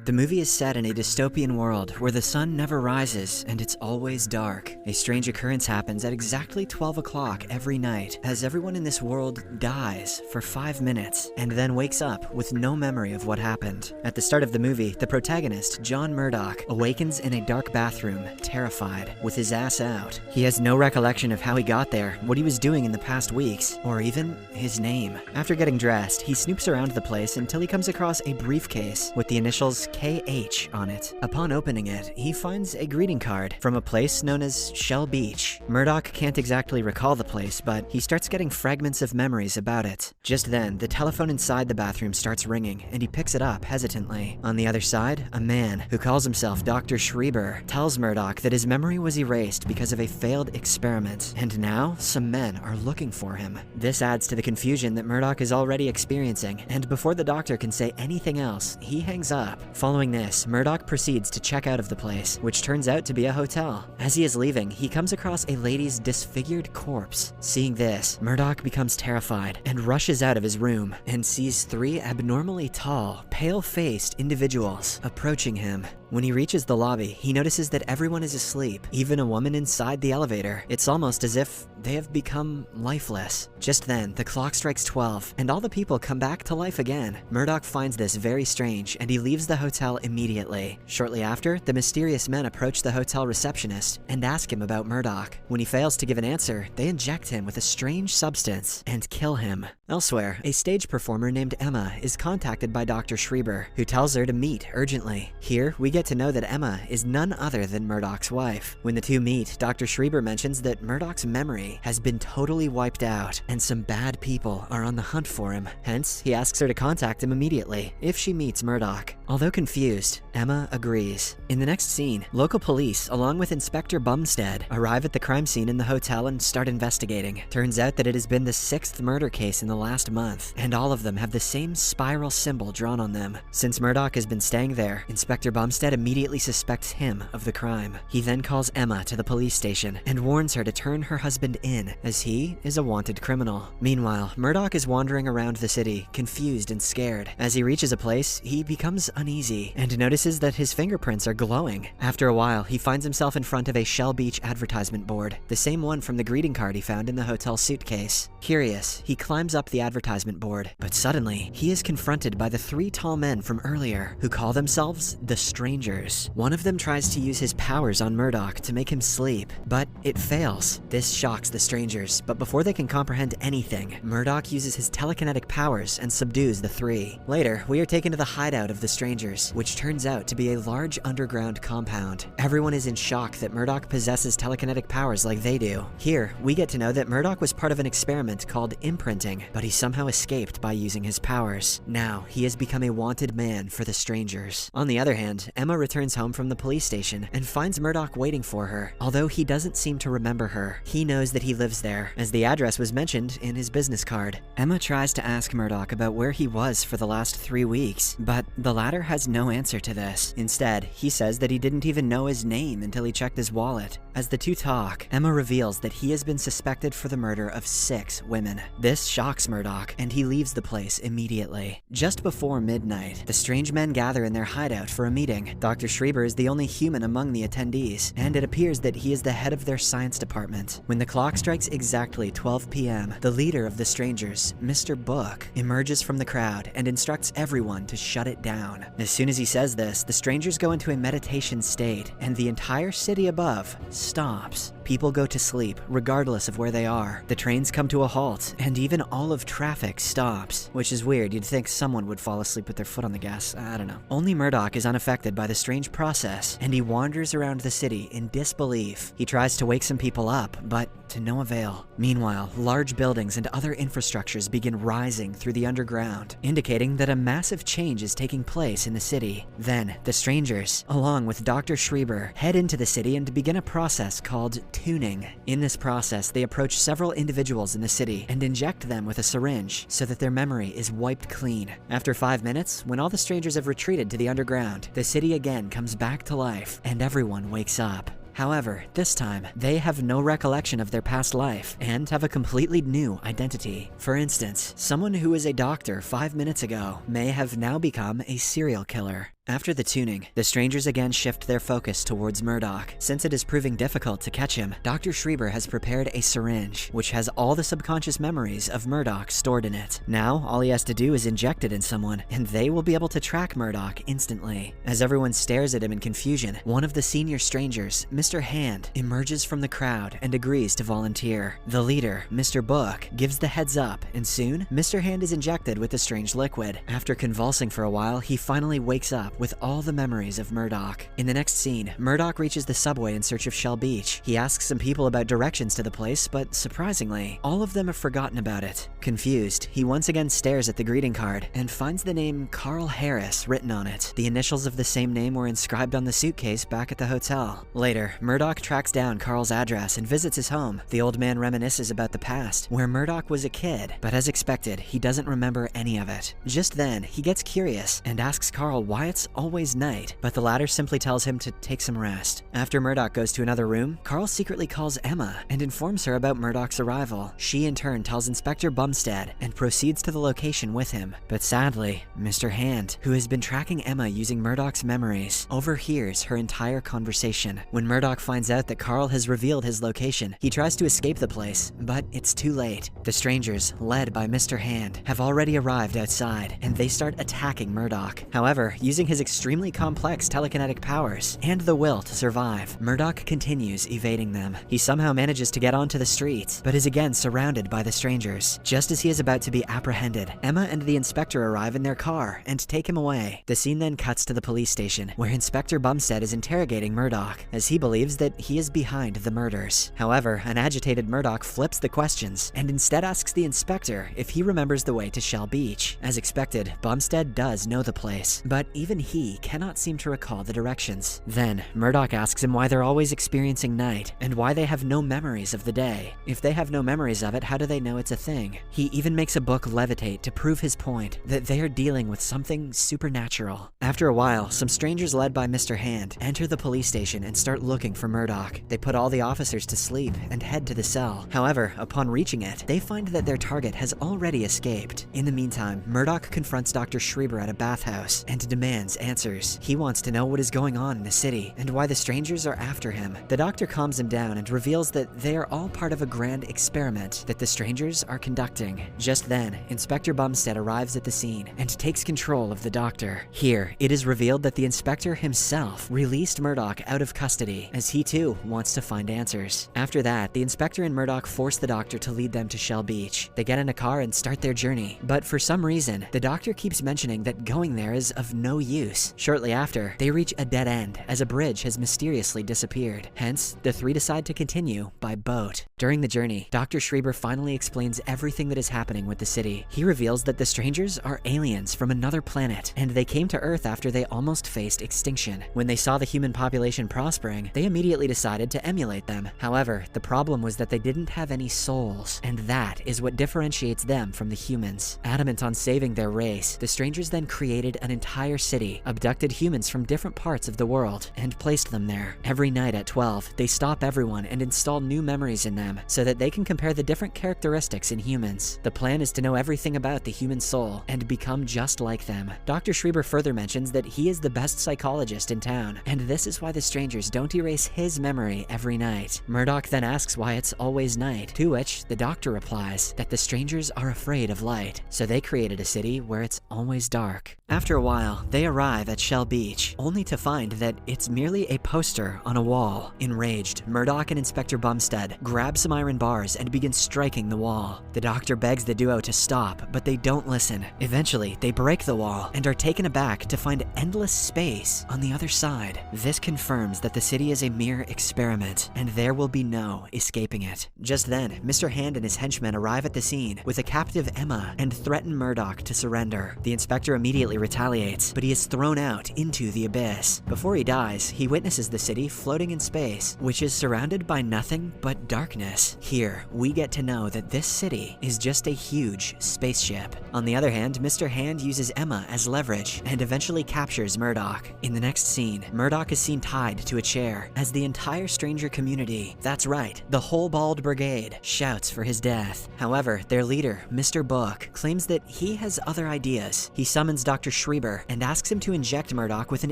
The movie is set in a dystopian world where the sun never rises and it's always dark. A strange occurrence happens at exactly 12 o'clock every night as everyone in this world dies for 5 minutes and then wakes up with no memory of what happened. At the start of the movie, the protagonist, John Murdoch, awakens in a dark bathroom, terrified, with his ass out. He has no recollection of how he got there, what he was doing in the past weeks, or even his name. After getting dressed, he snoops around the place until he comes across a briefcase with the initials KH on it. Upon opening it, he finds a greeting card from a place known as Shell Beach. Murdoch can't exactly recall the place, but he starts getting fragments of memories about it. Just then, the telephone inside the bathroom starts ringing, and he picks it up hesitantly. On the other side, a man, who calls himself Dr. Schreiber, tells Murdoch that his memory was erased because of a failed experiment, and now some men are looking for him. This adds to the confusion that Murdoch is already experiencing, and before the doctor can say anything else, he hangs up. Following this, Murdoch proceeds to check out of the place, which turns out to be a hotel. As he is leaving, he comes across a lady's disfigured corpse. Seeing this, Murdoch becomes terrified and rushes out of his room and sees 3 abnormally tall, pale-faced individuals approaching him. When he reaches the lobby, he notices that everyone is asleep, even a woman inside the elevator. It's almost as if they have become lifeless. Just then, the clock strikes 12, and all the people come back to life again. Murdoch finds this very strange, and he leaves the hotel immediately. Shortly after, the mysterious men approach the hotel receptionist and ask him about Murdoch. When he fails to give an answer, they inject him with a strange substance and kill him. Elsewhere, a stage performer named Emma is contacted by Dr. Schreiber, who tells her to meet urgently. Here, we get to know that Emma is none other than Murdoch's wife. When the two meet, Dr. Schreiber mentions that Murdoch's memory has been totally wiped out, and some bad people are on the hunt for him. Hence, he asks her to contact him immediately if she meets Murdoch. Although confused, Emma agrees. In the next scene, local police, along with Inspector Bumstead, arrive at the crime scene in the hotel and start investigating. Turns out that it has been the 6th murder case in the last month, and all of them have the same spiral symbol drawn on them. Since Murdoch has been staying there, Inspector Bumstead immediately suspects him of the crime. He then calls Emma to the police station and warns her to turn her husband in, as he is a wanted criminal. Meanwhile, Murdoch is wandering around the city, confused and scared. As he reaches a place, he becomes uneasy and notices that his fingerprints are glowing. After a while, he finds himself in front of a Shell Beach advertisement board, the same one from the greeting card he found in the hotel suitcase. Curious, he climbs up the advertisement board, but suddenly, he is confronted by the 3 tall men from earlier, who call themselves the Strangers. One of them tries to use his powers on Murdoch to make him sleep, but it fails. This shocks the Strangers, but before they can comprehend anything, Murdoch uses his telekinetic powers and subdues the 3. Later, we are taken to the hideout of the Strangers, which turns out to be a large underground compound. Everyone is in shock that Murdoch possesses telekinetic powers like they do. Here, we get to know that Murdoch was part of an experiment called imprinting, but he somehow escaped by using his powers. Now, he has become a wanted man for the Strangers. On the other hand, Emma returns home from the police station and finds Murdoch waiting for her. Although he doesn't seem to remember her, he knows that he lives there, as the address was mentioned in his business card. Emma tries to ask Murdoch about where he was for the last 3 weeks, but the latter has no answer to this. Instead, he says that he didn't even know his name until he checked his wallet. As the two talk, Emma reveals that he has been suspected for the murder of 6 women. This shocks Murdoch, and he leaves the place immediately. Just before midnight, the strange men gather in their hideout for a meeting. Dr. Schreiber is the only human among the attendees, and it appears that he is the head of their science department. When the clock strikes exactly 12 p.m., the leader of the Strangers, Mr. Book, emerges from the crowd and instructs everyone to shut it down. As soon as he says this, the Strangers go into a meditation state, and the entire city above stops. People go to sleep, regardless of where they are. The trains come to a halt, and even all of traffic stops. Which is weird, you'd think someone would fall asleep with their foot on the gas, I don't know. Only Murdoch is unaffected by the strange process, and he wanders around the city in disbelief. He tries to wake some people up, but to no avail. Meanwhile, large buildings and other infrastructures begin rising through the underground, indicating that a massive change is taking place in the city. Then, the Strangers, along with Dr. Schreiber, head into the city and begin a process called tuning. In this process, they approach several individuals in the city and inject them with a syringe so that their memory is wiped clean. After 5 minutes, when all the Strangers have retreated to the underground, the city again comes back to life and everyone wakes up. However, this time, they have no recollection of their past life and have a completely new identity. For instance, someone who was a doctor 5 minutes ago may have now become a serial killer. After the tuning, the strangers again shift their focus towards Murdoch. Since it is proving difficult to catch him, Dr. Schreiber has prepared a syringe, which has all the subconscious memories of Murdoch stored in it. Now, all he has to do is inject it in someone, and they will be able to track Murdoch instantly. As everyone stares at him in confusion, one of the senior strangers, Mr. Hand, emerges from the crowd and agrees to volunteer. The leader, Mr. Book, gives the heads up, and soon, Mr. Hand is injected with the strange liquid. After convulsing for a while, he finally wakes up with all the memories of Murdoch. In the next scene, Murdoch reaches the subway in search of Shell Beach. He asks some people about directions to the place, but surprisingly, all of them have forgotten about it. Confused, he once again stares at the greeting card and finds the name Carl Harris written on it. The initials of the same name were inscribed on the suitcase back at the hotel. Later, Murdoch tracks down Carl's address and visits his home. The old man reminisces about the past, where Murdoch was a kid, but as expected, he doesn't remember any of it. Just then, he gets curious and asks Carl why it's always night, but the latter simply tells him to take some rest. After Murdoch goes to another room, Carl secretly calls Emma and informs her about Murdoch's arrival. She in turn tells Inspector Bumstead and proceeds to the location with him. But sadly, Mr. Hand, who has been tracking Emma using Murdoch's memories, overhears her entire conversation. When Murdoch finds out that Carl has revealed his location, he tries to escape the place, but it's too late. The strangers, led by Mr. Hand, have already arrived outside, and they start attacking Murdoch. However, using his extremely complex telekinetic powers and the will to survive, Murdoch continues evading them. He somehow manages to get onto the streets, but is again surrounded by the strangers. Just as he is about to be apprehended, Emma and the inspector arrive in their car and take him away. The scene then cuts to the police station, where Inspector Bumstead is interrogating Murdoch, as he believes that he is behind the murders. However, an agitated Murdoch flips the questions, and instead asks the inspector if he remembers the way to Shell Beach. As expected, Bumstead does know the place, but even he cannot seem to recall the directions. Then, Murdoch asks him why they're always experiencing night, and why they have no memories of the day. If they have no memories of it, how do they know it's a thing? He even makes a book levitate to prove his point, that they are dealing with something supernatural. After a while, some strangers led by Mr. Hand enter the police station and start looking for Murdoch. They put all the officers to sleep and head to the cell. However, upon reaching it, they find that their target has already escaped. In the meantime, Murdoch confronts Dr. Schreiber at a bathhouse and demands answers. He wants to know what is going on in the city and why the strangers are after him. The doctor calms him down and reveals that they are all part of a grand experiment that the strangers are conducting. Just then, Inspector Bumstead arrives at the scene and takes control of the doctor. Here, it is revealed that the inspector himself released Murdoch out of custody, as he too wants to find answers. After that, the inspector and Murdoch force the doctor to lead them to Shell Beach. They get in a car and start their journey, but for some reason, the doctor keeps mentioning that going there is of no use. Shortly after, they reach a dead end, as a bridge has mysteriously disappeared. Hence, the three decide to continue by boat. During the journey, Dr. Schreiber finally explains everything that is happening with the city. He reveals that the strangers are aliens from another planet, and they came to Earth after they almost faced extinction. When they saw the human population prospering, they immediately decided to emulate them. However, the problem was that they didn't have any souls, and that is what differentiates them from the humans. Adamant on saving their race, the strangers then created an entire city, abducted humans from different parts of the world, and placed them there. Every night at 12, they stop everyone and install new memories in them, so that they can compare the different characteristics in humans. The plan is to know everything about the human soul and become just like them. Dr. Schreiber further mentions that he is the best psychologist in town, and this is why the strangers don't erase his memory every night. Murdoch then asks why it's always night, to which the doctor replies that the strangers are afraid of light, so they created a city where it's always dark. After a while, they arrive at Shell Beach, only to find that it's merely a poster on a wall. Enraged, Murdoch and Inspector Bumstead grab some iron bars and begin striking the wall. The doctor begs the duo to stop, but they don't listen. Eventually, they break the wall and are taken aback to find endless space on the other side. This confirms that the city is a mere experiment, and there will be no escaping it. Just then, Mr. Hand and his henchmen arrive at the scene with a captive Emma and threaten Murdoch to surrender. The inspector immediately retaliates, but he is thrown out into the abyss. Before he dies, he witnesses the city floating in space, which is surrounded by nothing but darkness. Here, we get to know that this city is just a huge spaceship. On the other hand, Mr. Hand uses Emma as leverage and eventually captures Murdoch. In the next scene, Murdoch is seen tied to a chair as the entire stranger community, that's right, the whole Bald Brigade, shouts for his death. However, their leader, Mr. Book, claims that he has other ideas. He summons Dr. Dr. Schreiber and asks him to inject Murdoch with an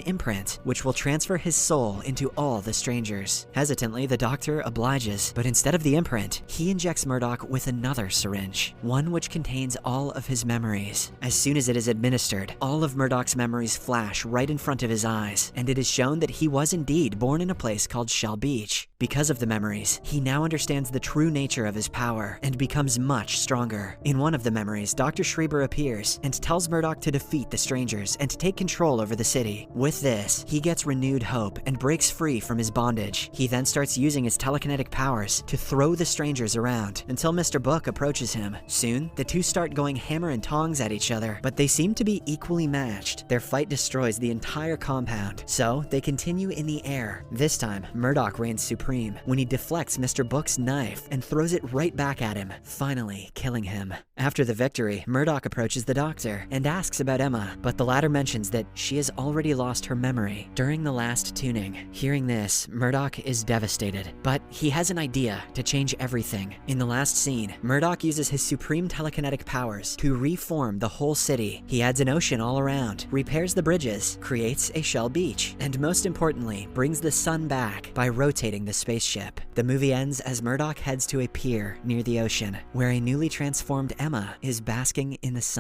imprint, which will transfer his soul into all the strangers. Hesitantly, the doctor obliges, but instead of the imprint, he injects Murdoch with another syringe, one which contains all of his memories. As soon as it is administered, all of Murdoch's memories flash right in front of his eyes, and it is shown that he was indeed born in a place called Shell Beach. Because of the memories, he now understands the true nature of his power and becomes much stronger. In one of the memories, Dr. Schreiber appears and tells Murdoch to defeat the strangers and take control over the city. With this, he gets renewed hope and breaks free from his bondage. He then starts using his telekinetic powers to throw the strangers around until Mr. Book approaches him. Soon, the two start going hammer and tongs at each other, but they seem to be equally matched. Their fight destroys the entire compound, so they continue in the air. This time, Murdoch reigns supreme when he deflects Mr. Book's knife and throws it right back at him, finally killing him. After the victory, Murdoch approaches the doctor and asks about Emma, but the latter mentions that she has already lost her memory during the last tuning. Hearing this, Murdoch is devastated, but he has an idea to change everything. In the last scene, Murdoch uses his supreme telekinetic powers to reform the whole city. He adds an ocean all around, repairs the bridges, creates a shell beach, and most importantly, brings the sun back by rotating the spaceship. The movie ends as Murdoch heads to a pier near the ocean, where a newly transformed Emma is basking in the sun.